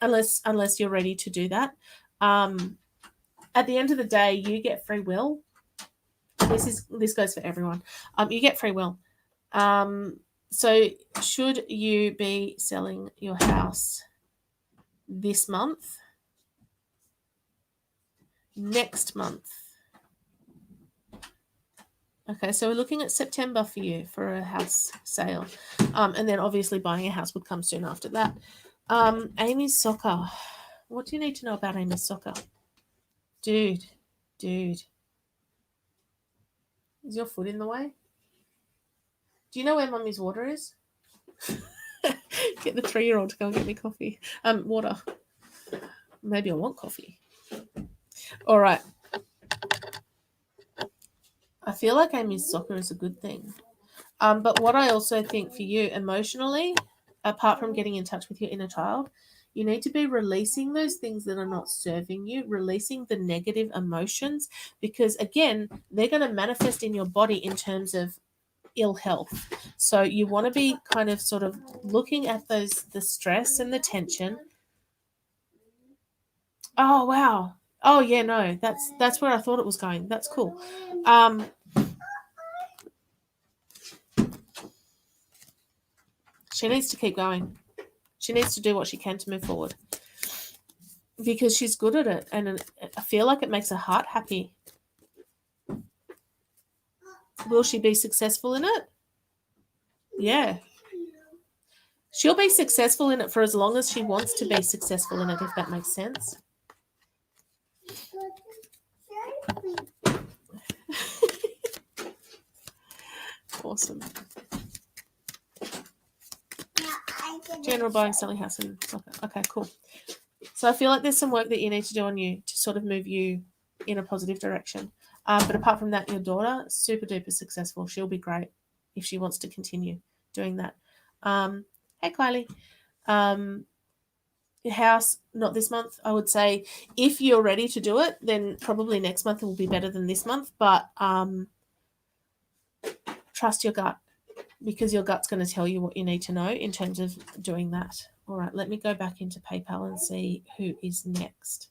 unless you're ready to do that. At the end of the day, you get free will. This goes for everyone. You get free will. So should you be selling your house this month? Next month? Okay, so we're looking at September for you for a house sale. And then obviously buying a house would come soon after that. Amy's soccer. What do you need to know about Amy's soccer? Dude. Is your foot in the way? Do you know where Mummy's water is? Get the 3-year-old to go and get me coffee. Water. Maybe I want coffee. All right. I feel like Amy's soccer is a good thing. But what I also think for you emotionally, apart from getting in touch with your inner child, you need to be releasing those things that are not serving you, releasing the negative emotions, because, again, they're going to manifest in your body in terms of ill health. So you want to be kind of sort of looking at the stress and the tension. Oh, wow. Oh, yeah, no, that's where I thought it was going. That's cool. She needs to keep going. She needs to do what she can to move forward because she's good at it, and I feel like it makes her heart happy. Will she be successful in it? Yeah. She'll be successful in it for as long as she wants to be successful in it, if that makes sense. Awesome. General buying, selling house and soccer. Okay, cool. So I feel like there's some work that you need to do on you to sort of move you in a positive direction. But apart from that, your daughter, super duper successful. She'll be great if she wants to continue doing that. Hey, Kylie. Your house, not this month. I would say if you're ready to do it, then probably next month will be better than this month. But trust your gut, because your gut's going to tell you what you need to know in terms of doing that. All right, let me go back into PayPal and see who is next.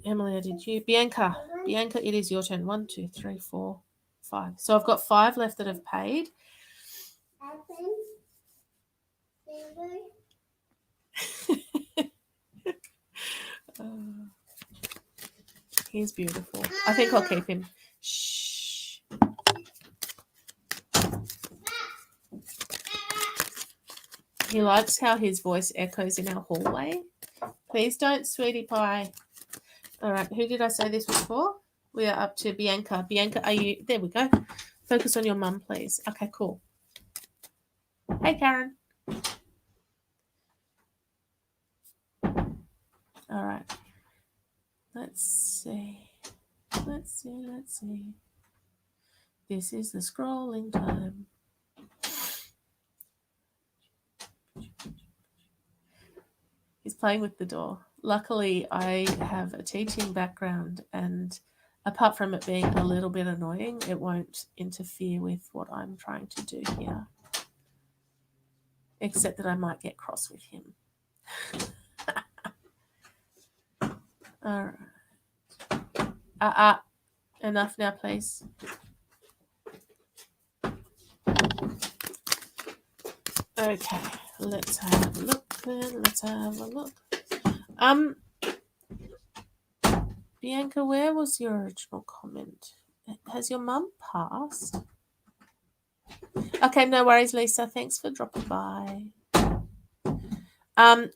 Emily, I did you. Bianca, it is your turn. 1, 2, 3, 4, 5. So I've got 5 left that have paid. He's beautiful. I think I'll keep him. Shh. He likes how his voice echoes in our hallway. Please don't, sweetie pie. All right, who did I say this was for? We are up to Bianca. Bianca, are you... There we go. Focus on your mum, please. Okay, cool. Hey, Karen. All right. Let's see. This is the scrolling time. He's playing with the door. Luckily, I have a teaching background, and apart from it being a little bit annoying, it won't interfere with what I'm trying to do here. Except that I might get cross with him. All right. Enough now, please. Okay, let's have a look then. Bianca, where was your original comment? Has your mum passed? Okay, no worries, Lisa. Thanks for dropping by. Oh,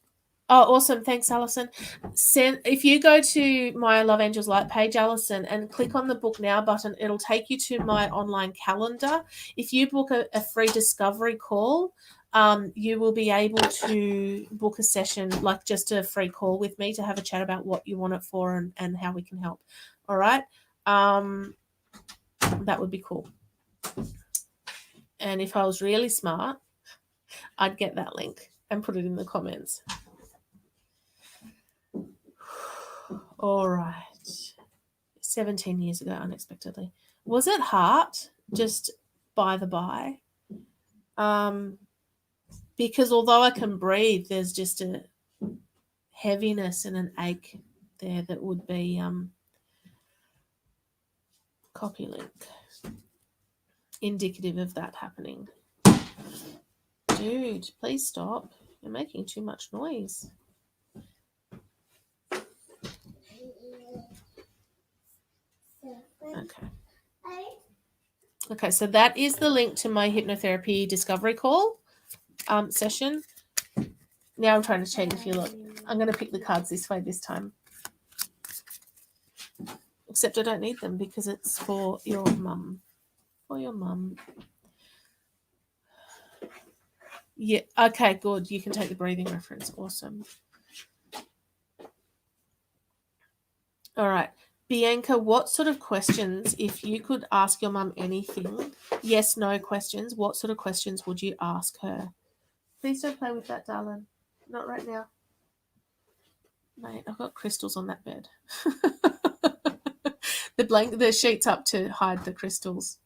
awesome. Thanks, Alison. If you go to my Love Angels Light page, Alison, and click on the Book Now button, it'll take you to my online calendar. If you book a free discovery call, you will be able to book a session, like just a free call with me to have a chat about what you want it for and how we can help. All right? That would be cool. And if I was really smart, I'd get that link and put it in the comments. All right. 17 years ago, unexpectedly. Was it heart? Just by the by? Because although I can breathe, there's just a heaviness and an ache there that would be copy link. Indicative of that happening. Dude, please stop. You're making too much noise. Okay, so that is the link to my hypnotherapy discovery call session. Now I'm trying to check if you look. I'm going to pick the cards this way this time. Except I don't need them because it's for your mum. For your mum. Yeah, okay, good. You can take the breathing reference. Awesome. All right. Bianca, what sort of questions, if you could ask your mum anything, yes, no questions, what sort of questions would you ask her? Please don't play with that, darling. Not right now. Mate, I've got crystals on that bed. The sheet's up to hide the crystals.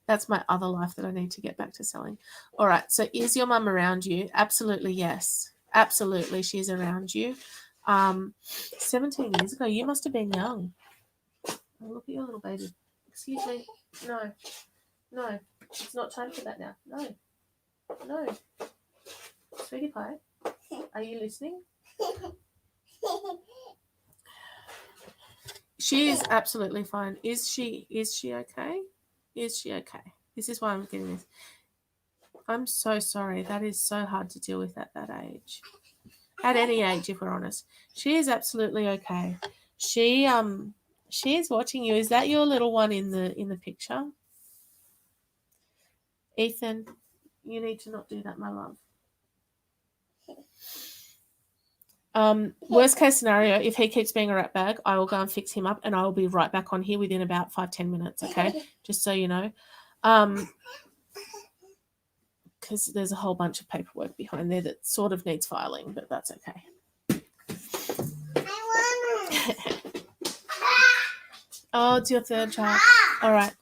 That's my other life that I need to get back to selling. All right, so is your mum around you? Absolutely, yes. Absolutely, she's around you. 17 years ago, you must have been young. Oh, look at your little baby. Excuse me. No. No. It's not time for that now. No. No. Sweetie pie, are you listening? She is absolutely fine. Is she okay? Is she okay? This is why I'm getting this. I'm so sorry. That is so hard to deal with at that age. At any age, if we're honest. She is absolutely okay. She is watching you. Is that your little one in the picture? Ethan, you need to not do that, my love. Worst case scenario, if he keeps being a rat bag, I will go and fix him up and I will be right back on here within about 5-10 minutes, okay? Just so you know. Because there's a whole bunch of paperwork behind there that sort of needs filing, but that's okay. Oh, it's your third child. All right.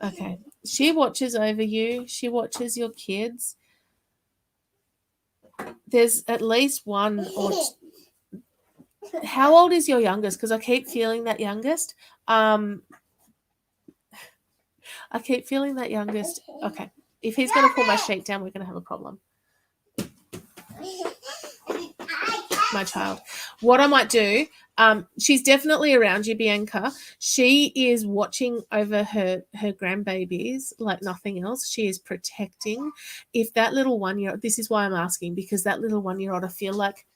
Okay. She watches over you. She watches your kids. There's at least one or how old is your youngest? Because I keep feeling that youngest. I keep feeling that youngest. Okay. If he's going to pull my sheet down, we're going to have a problem. My child. What I might do, she's definitely around you, Bianca. She is watching over her grandbabies like nothing else. She is protecting. If that little 1-year-old, this is why I'm asking, because that little 1-year-old, I feel like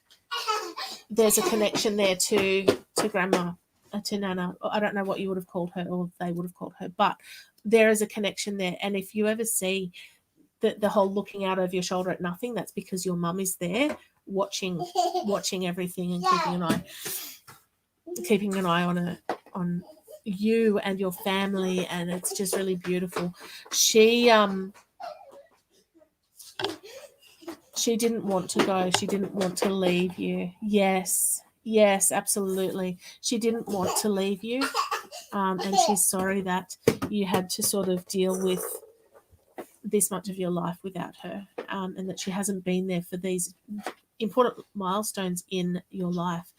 there's a connection there to grandma, to Nana. I don't know what you would have called her or they would have called her, but there is a connection there. And if you ever see the whole looking out over your shoulder at nothing, that's because your mum is there watching everything and keeping an eye on you and your family, and it's just really beautiful. She didn't want to go. She didn't want to leave you. Yes, absolutely. She didn't want to leave you, and she's sorry that you had to sort of deal with this much of your life without her, and that she hasn't been there for these important milestones in your life.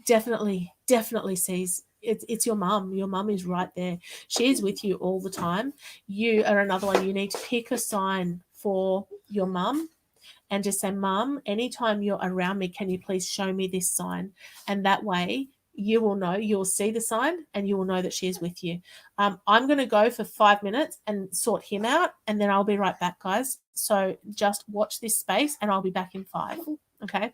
Definitely sees it's your mum. Your mum is right there. She is with you all the time. You are another one. You need to pick a sign for your mum. and just say, Mum, anytime you're around me, can you please show me this sign? And that way you will know, you'll see the sign and you will know that she is with you. I'm going to go for 5 minutes and sort him out, and then I'll be right back, guys. So just watch this space and I'll be back in 5. Okay.